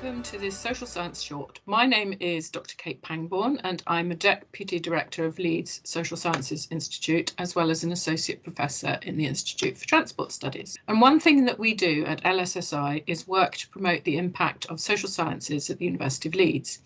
Welcome to this Social Science Short. My name is Dr. Kate Pangborn and I'm a Deputy Director of Leeds Social Sciences Institute as well as an Associate Professor in the Institute for Transport Studies. And one thing that we do at LSSI is work to promote the impact of social sciences at the University of Leeds.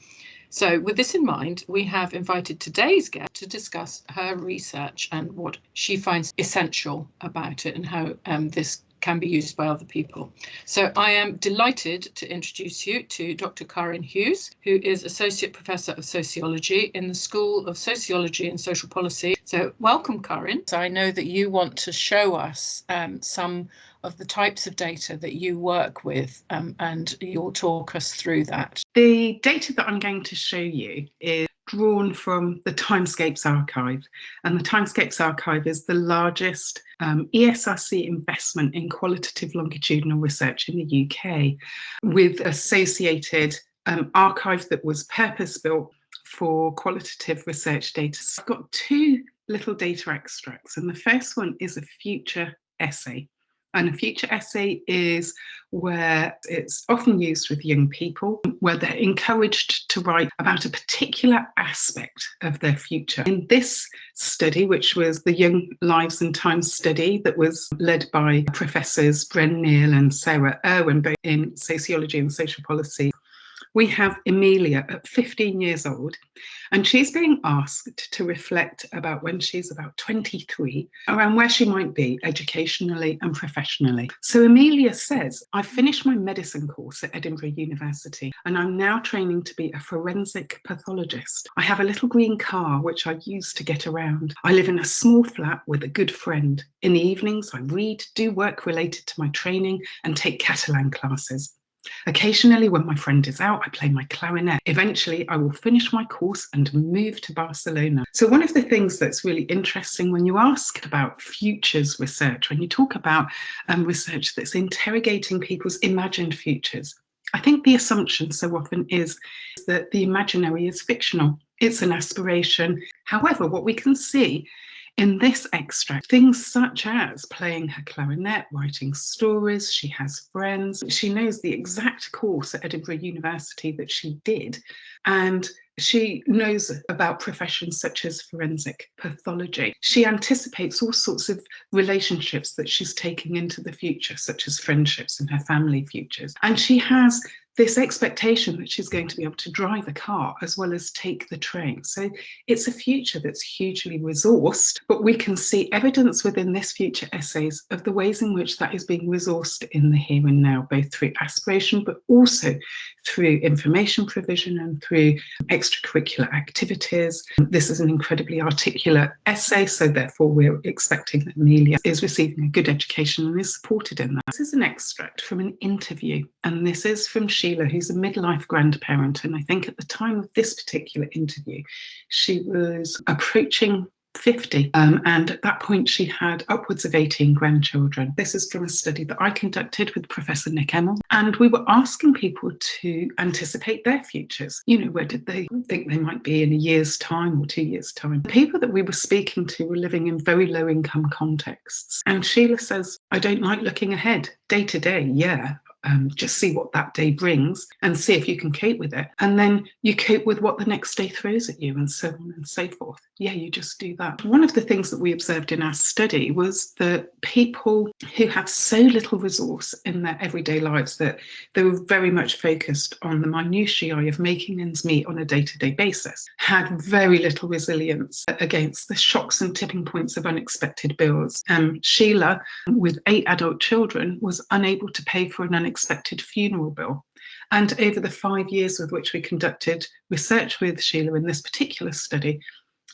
So with this in mind, we have invited today's guest to discuss her research and what she finds essential about it and how this can be used by other people. So I am delighted to introduce you to Dr. Kahryn Huges, who is Associate Professor of Sociology in the School of Sociology and Social Policy. So welcome, Kahryn. So I know that you want to show us some of the types of data that you work with, and you'll talk us through that. The data that I'm going to show you is drawn from the Timescapes archive, and the Timescapes archive is the largest ESRC investment in qualitative longitudinal research in the UK, with associated archive that was purpose-built for qualitative research data. So I've got two little data extracts, and the first one is a future essay. And a future essay is where it's often used with young people, where they're encouraged to write about a particular aspect of their future. In this study, which was the Young Lives and Times study that was led by Professors Bren Neal and Sarah Irwin, both in sociology and social policy, we have Emilia at 15 years old, and she's being asked to reflect about when she's about 23, around where she might be educationally and professionally. So Emilia says, I finished my medicine course at Edinburgh University, and I'm now training to be a forensic pathologist. I have a little green car, which I use to get around. I live in a small flat with a good friend. In the evenings, I read, do work related to my training, and take Catalan classes. Occasionally, when my friend is out, I play my clarinet. Eventually, I will finish my course and move to Barcelona. So one of the things that's really interesting when you ask about futures research, when you talk about research that's interrogating people's imagined futures, I think the assumption so often is that the imaginary is fictional. It's an aspiration. However, what we can see in this extract, things such as playing her clarinet, writing stories, she has friends, she knows the exact course at Edinburgh University that she did, and she knows about professions such as forensic pathology. She anticipates all sorts of relationships that she's taking into the future, such as friendships and her family futures. And she has this expectation that she's going to be able to drive a car as well as take the train. So it's a future that's hugely resourced, but we can see evidence within this future essays of the ways in which that is being resourced in the here and now, both through aspiration, but also through information provision and through extracurricular activities. This is an incredibly articulate essay, so therefore we're expecting that Emilia is receiving a good education and is supported in that. This is an extract from an interview, and this is from Sheila, who's a midlife grandparent, and I think at the time of this particular interview, she was approaching 50, and at that point she had upwards of 18 grandchildren. This is from a study that I conducted with Professor Nick Emmel, and we were asking people to anticipate their futures. You know, where did they think they might be in a year's time or 2 years' time? The people that we were speaking to were living in very low income contexts, and Sheila says, I don't like looking ahead. Day to day, yeah. Just see what that day brings and see if you can cope with it. And then you cope with what the next day throws at you and so on and so forth. Yeah, you just do that. One of the things that we observed in our study was that people who have so little resource in their everyday lives that they were very much focused on the minutiae of making ends meet on a day-to-day basis had very little resilience against the shocks and tipping points of unexpected bills. Sheila, with 8 adult children, was unable to pay for an unexpected funeral bill. And over the 5 years with which we conducted research with Sheila in this particular study,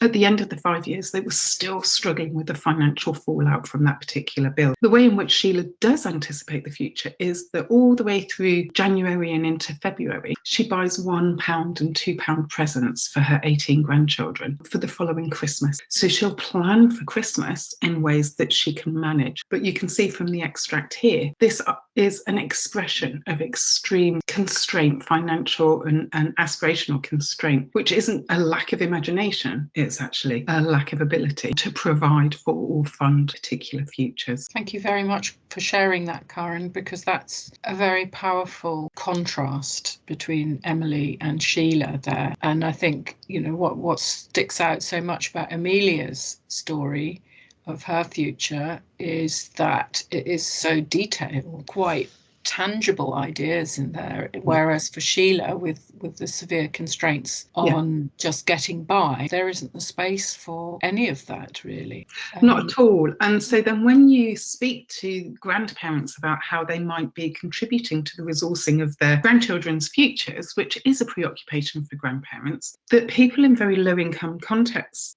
at the end of the 5 years, they were still struggling with the financial fallout from that particular bill. The way in which Sheila does anticipate the future is that all the way through January and into February, she buys £1 and £2 presents for her 18 grandchildren for the following Christmas. So she'll plan for Christmas in ways that she can manage. But you can see from the extract here, this is an expression of extreme constraint, financial and aspirational constraint, which isn't a lack of imagination. It's actually a lack of ability to provide for or fund particular futures. Thank you very much for sharing that, Kahryn, because that's a very powerful contrast between Emily and Sheila there. And I think, what sticks out so much about Amelia's story of her future is that it is so detailed, quite tangible ideas in there, whereas for Sheila, with the severe constraints on just getting by, there isn't the space for any of that, really. Not at all. And so then when you speak to grandparents about how they might be contributing to the resourcing of their grandchildren's futures, which is a preoccupation for grandparents, that people in very low income contexts,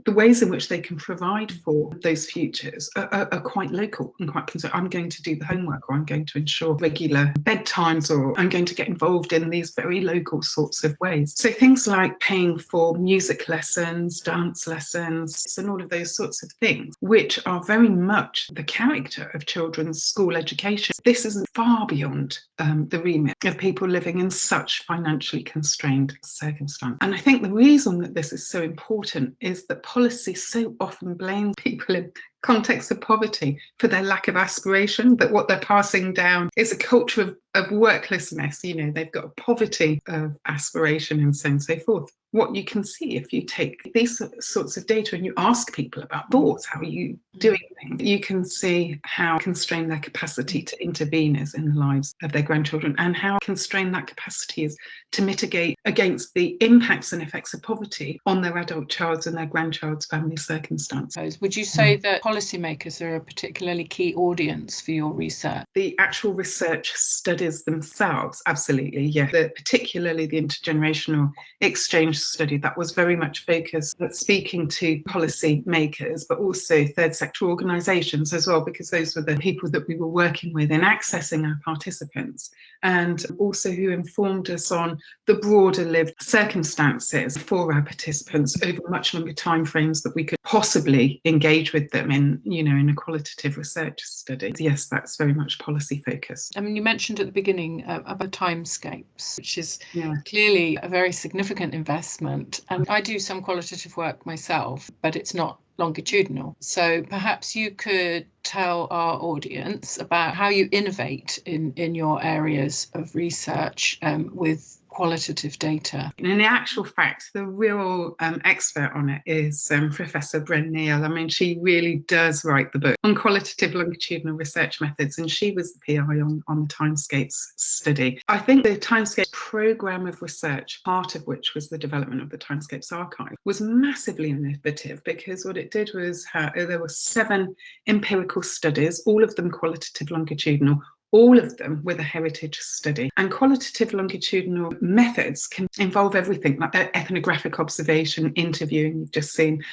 the ways in which they can provide for those futures are quite local and quite concerned. I'm going to do the homework, or I'm going to ensure regular bedtimes, or I'm going to get involved in these very local sorts of ways. So things like paying for music lessons, dance lessons, and all of those sorts of things, which are very much the character of children's school education. This is far beyond the remit of people living in such financially constrained circumstances. And I think the reason that this is so important is that policy so often blames people in context of poverty for their lack of aspiration, that what they're passing down is a culture of worklessness. They've got a poverty of aspiration and so on and so forth. What you can see if you take these sorts of data and you ask people about thoughts, how are you doing things, you can see how constrained their capacity to intervene is in the lives of their grandchildren, and how constrained that capacity is to mitigate against the impacts and effects of poverty on their adult child's and their grandchild's family circumstances. Would you say that policymakers are a particularly key audience for your research? The actual research studies themselves, absolutely, yeah. Particularly the intergenerational exchange study, that was very much focused at speaking to policy makers, but also third sector organisations as well, because those were the people that we were working with in accessing our participants, and also who informed us on the broader lived circumstances for our participants over much longer timeframes that we could possibly engage with them in, in a qualitative research study. Yes, that's very much policy focused. I mean, you mentioned at the beginning about Timescapes, which is clearly a very significant investment. And I do some qualitative work myself, but it's not longitudinal. So perhaps you could tell our audience about how you innovate in your areas of research with qualitative data. In actual fact, the real expert on it is Professor Bren Neal. I mean, she really does write the book on qualitative longitudinal research methods, and she was the PI on the Timescapes study. I think the Timescapes programme of research, part of which was the development of the Timescapes archive, was massively innovative, because what it did was there were 7 empirical studies, all of them qualitative longitudinal, all of them with a heritage study. And qualitative longitudinal methods can involve everything, like ethnographic observation, interviewing, you've just seen,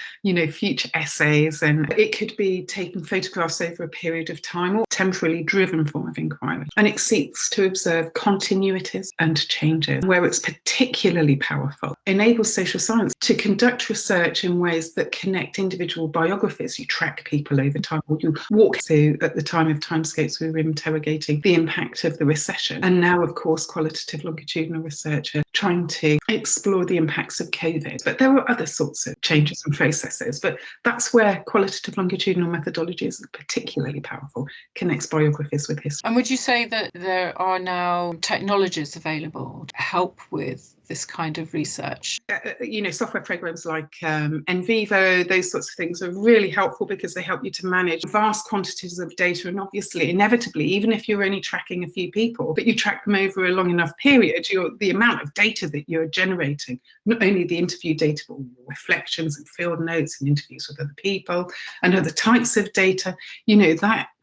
future essays, and it could be taking photographs over a period of time, or temporally driven form of inquiry. And it seeks to observe continuities and changes. Where it's particularly powerful, enables social science to conduct research in ways that connect individual biographies. You track people over time, or you walk through. At the time of Timescapes, we were interrogating the impact of the recession. And now, of course, qualitative longitudinal research are trying to explore the impacts of COVID. But there are other sorts of changes and processes. But that's where qualitative longitudinal methodology is particularly powerful, connects biographies with history. And would you say that there are now technologies available to help with this kind of research? Software programs like NVivo, those sorts of things are really helpful, because they help you to manage vast quantities of data. And obviously, inevitably, even if you're only tracking a few people, but you track them over a long enough period, the amount of data that you're generating, not only the interview data, but reflections and field notes and interviews with other people and other types of data,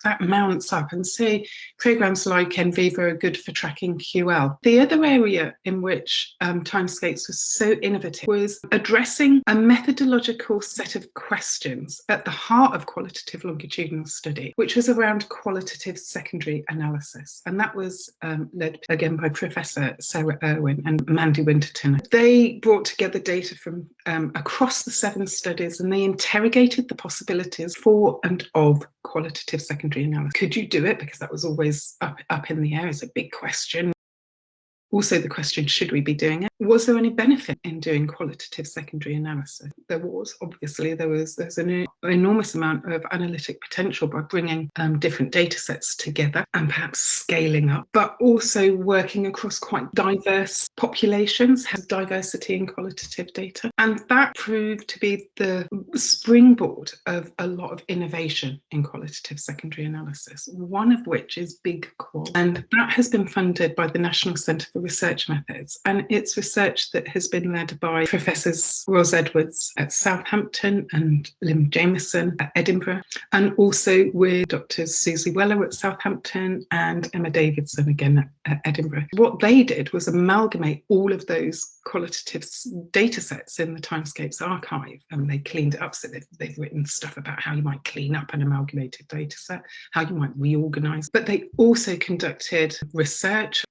that mounts up. And so programs like NVivo are good for tracking QL. The other area in which Timescapes was so innovative was addressing a methodological set of questions at the heart of qualitative longitudinal study, which was around qualitative secondary analysis. And that was led again by Professor Sarah Irwin and Mandy Winterton. They brought together data from across the 7 studies, and they interrogated the possibilities for and of qualitative secondary analysis. Could you do it? Because that was always up in the air as a big question. Also the question, should we be doing it? Was there any benefit in doing qualitative secondary analysis? There was, obviously. There's an enormous amount of analytic potential by bringing different data sets together and perhaps scaling up, but also working across quite diverse populations, has diversity in qualitative data. And that proved to be the springboard of a lot of innovation in qualitative secondary analysis, one of which is Big Qual. And that has been funded by the National Centre for Research Methods. And it's research that has been led by Professors Ros Edwards at Southampton and Lim Jameson at Edinburgh, and also with Drs. Susie Weller at Southampton and Emma Davidson again at Edinburgh. What they did was amalgamate all of those qualitative data sets in the Timescapes archive, and they cleaned it up. So they've written stuff about how you might clean up an amalgamated data set, how you might reorganize. But they also conducted research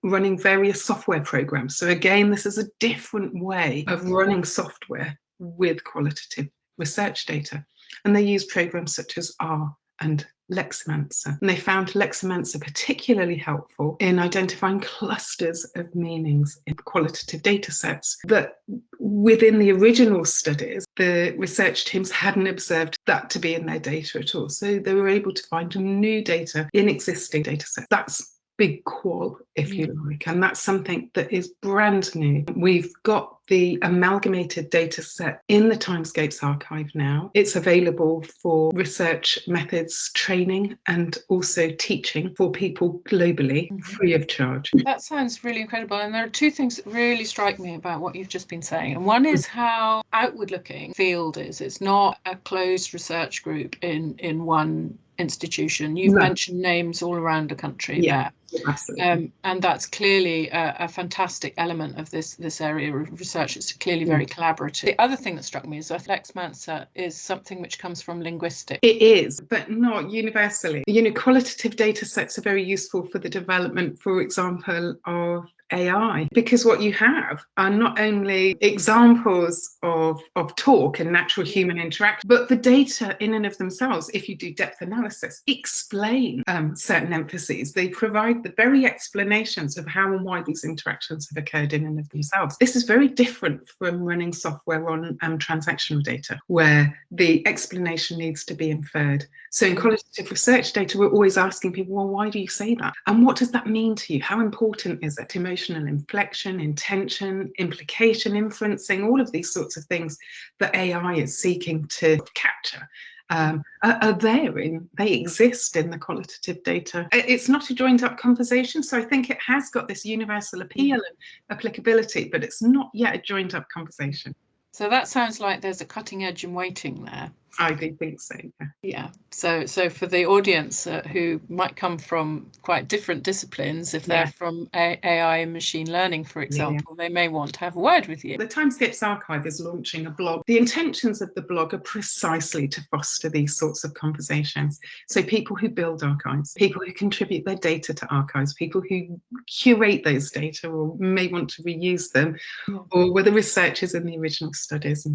running various software programs. So again, this is a different way of running software with qualitative research data. And they used programs such as R and Leximancer. And they found Leximancer particularly helpful in identifying clusters of meanings in qualitative data sets that within the original studies, the research teams hadn't observed that to be in their data at all. So they were able to find new data in existing data sets. That's Big Qual, if you like, and that's something that is brand new. We've got the amalgamated data set in the Timescapes archive now. It's available for research methods training and also teaching for people globally, free of charge. That sounds really incredible. And there are two things that really strike me about what you've just been saying. And one is how outward-looking the field is. It's not a closed research group in one institution. You've mentioned names all around the country there. Absolutely. And that's clearly a fantastic element of this area of research. It's clearly very collaborative. The other thing that struck me is that Leximancer is something which comes from linguistics. It is, but not universally. Qualitative data sets are very useful for the development, for example, of AI, because what you have are not only examples of talk and natural human interaction, but the data in and of themselves, if you do depth analysis, explain certain emphases. They provide the very explanations of how and why these interactions have occurred in and of themselves. This is very different from running software on transactional data, where the explanation needs to be inferred. So in qualitative research data, we're always asking people, well, why do you say that? And what does that mean to you? How important is it? Emotional inflection, intention, implication, inferencing, all of these sorts of things that AI is seeking to capture are there. They exist in the qualitative data. It's not a joined up conversation, so I think it has got this universal appeal and applicability, but it's not yet a joined up conversation. So that sounds like there's a cutting edge in waiting there. I do think so. Yeah. So for the audience who might come from quite different disciplines, if they're from AI and machine learning, for example, they may want to have a word with you. The Timescapes archive is launching a blog. The intentions of the blog are precisely to foster these sorts of conversations. So people who build archives, people who contribute their data to archives, people who curate those data or may want to reuse them, or were the researchers in the original studies.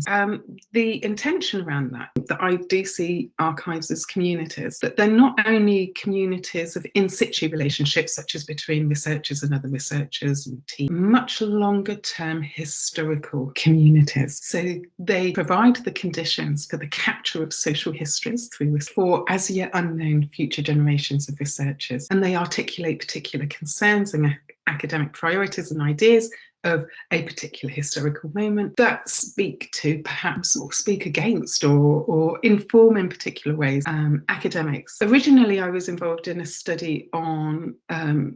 The intention around that I do see archives as communities, but they're not only communities of in situ relationships, such as between researchers and other researchers and teams, much longer term historical communities. So they provide the conditions for the capture of social histories for as yet unknown future generations of researchers. And they articulate particular concerns and academic priorities and ideas of a particular historical moment that speak to perhaps or speak against or inform in particular ways academics. Originally, I was involved in a study on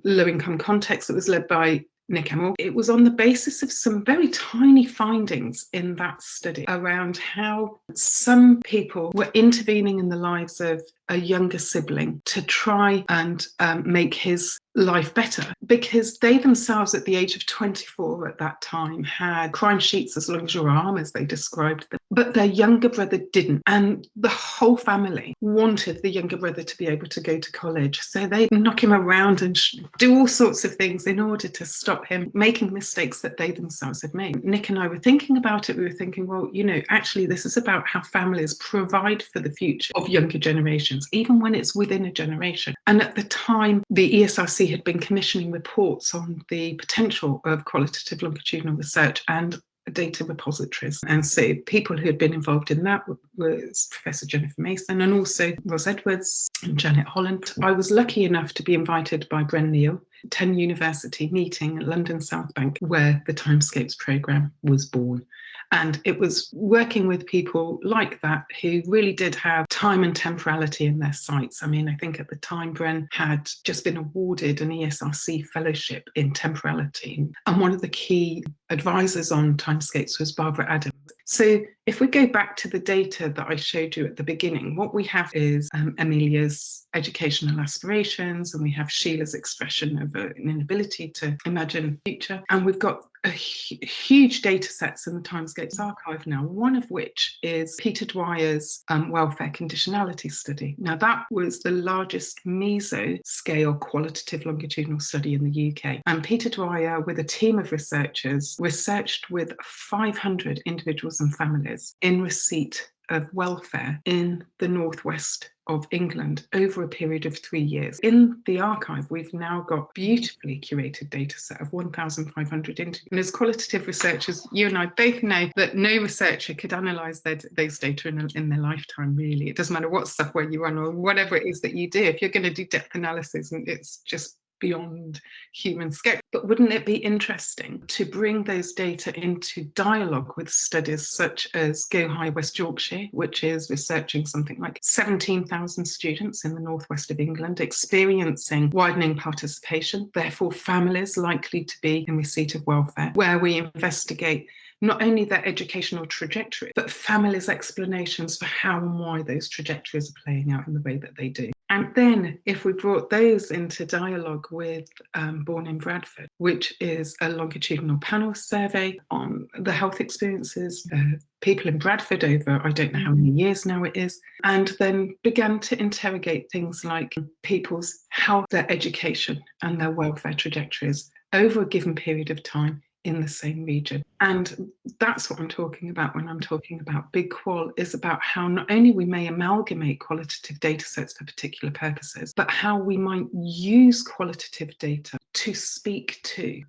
low-income context that was led by Nick Hamill. It was on the basis of some very tiny findings in that study around how some people were intervening in the lives of a younger sibling to try and make his life better, because they themselves at the age of 24 at that time had crime sheets as long as your arm, as they described them, but their younger brother didn't, and the whole family wanted the younger brother to be able to go to college, so they knock him around and do all sorts of things in order to stop him making mistakes that they themselves had made. Nick and I were thinking about it. We were thinking, well, actually this is about how families provide for the future of younger generations, even when it's within a generation. And at the time, the ESRC had been commissioning reports on the potential of qualitative longitudinal research and data repositories. And so people who had been involved in that was Professor Jennifer Mason and also Ros Edwards and Janet Holland. I was lucky enough to be invited by Bren Neal, 10 University meeting at London South Bank, where the Timescapes programme was born. And it was working with people like that who really did have time and temporality in their sights. I mean, I think at the time Bren had just been awarded an ESRC fellowship in temporality. And one of the key advisors on Timescapes was Barbara Adams. So if we go back to the data that I showed you at the beginning, what we have is Amelia's educational aspirations, and we have Sheila's expression of an inability to imagine the future. And we've got huge data sets in the Timescapes archive now, one of which is Peter Dwyer's welfare conditionality study. Now, that was the largest meso-scale qualitative longitudinal study in the UK. And Peter Dwyer, with a team of researchers, researched with 500 individuals and families in receipt of welfare in the northwest of England over a period of 3 years. In the archive, we've now got beautifully curated data set of 1,500 interviews. And as qualitative researchers, you and I both know that no researcher could analyse those data in their lifetime, really. It doesn't matter what software you run or whatever it is that you do. If you're going to do depth analysis, and it's just beyond human scope. But wouldn't it be interesting to bring those data into dialogue with studies such as Go High West Yorkshire, which is researching something like 17,000 students in the northwest of England experiencing widening participation, therefore families likely to be in receipt of welfare, where we investigate not only their educational trajectory, but families' explanations for how and why those trajectories are playing out in the way that they do. And then if we brought those into dialogue with Born in Bradford, which is a longitudinal panel survey on the health experiences of people in Bradford over, I don't know how many years now it is, and then began to interrogate things like people's health, their education and their welfare trajectories over a given period of time in the same region. And that's what I'm talking about when I'm talking about Big Qual, is about how not only we may amalgamate qualitative data sets for particular purposes, but how we might use qualitative data to speak to,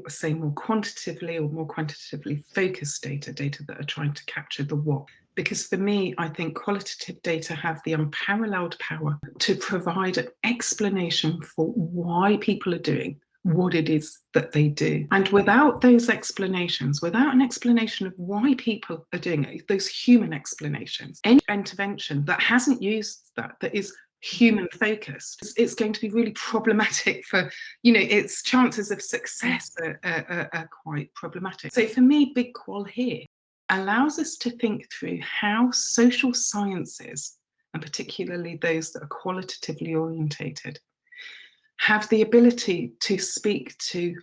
say, more quantitatively or more quantitatively focused data that are trying to capture the what. Because for me, I think qualitative data have the unparalleled power to provide an explanation for why people are doing what it is that they do. And without those explanations, without an explanation of why people are doing it, those human explanations, any intervention that hasn't used that is human focused, it's going to be really problematic for, its chances of success are quite problematic. So for me, Big Qual here allows us to think through how social sciences, and particularly those that are qualitatively orientated, have the ability to speak to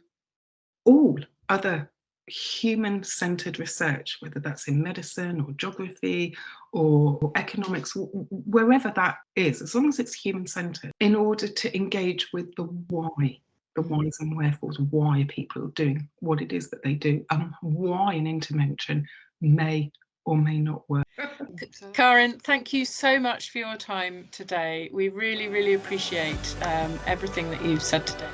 all other human-centred research, whether that's in medicine or geography or economics, wherever that is, as long as it's human-centred, in order to engage with the why, the whys and wherefores, why people are doing what it is that they do, and why an intervention may or may not work. Kahryn, thank you so much for your time today. We really, really appreciate everything that you've said today.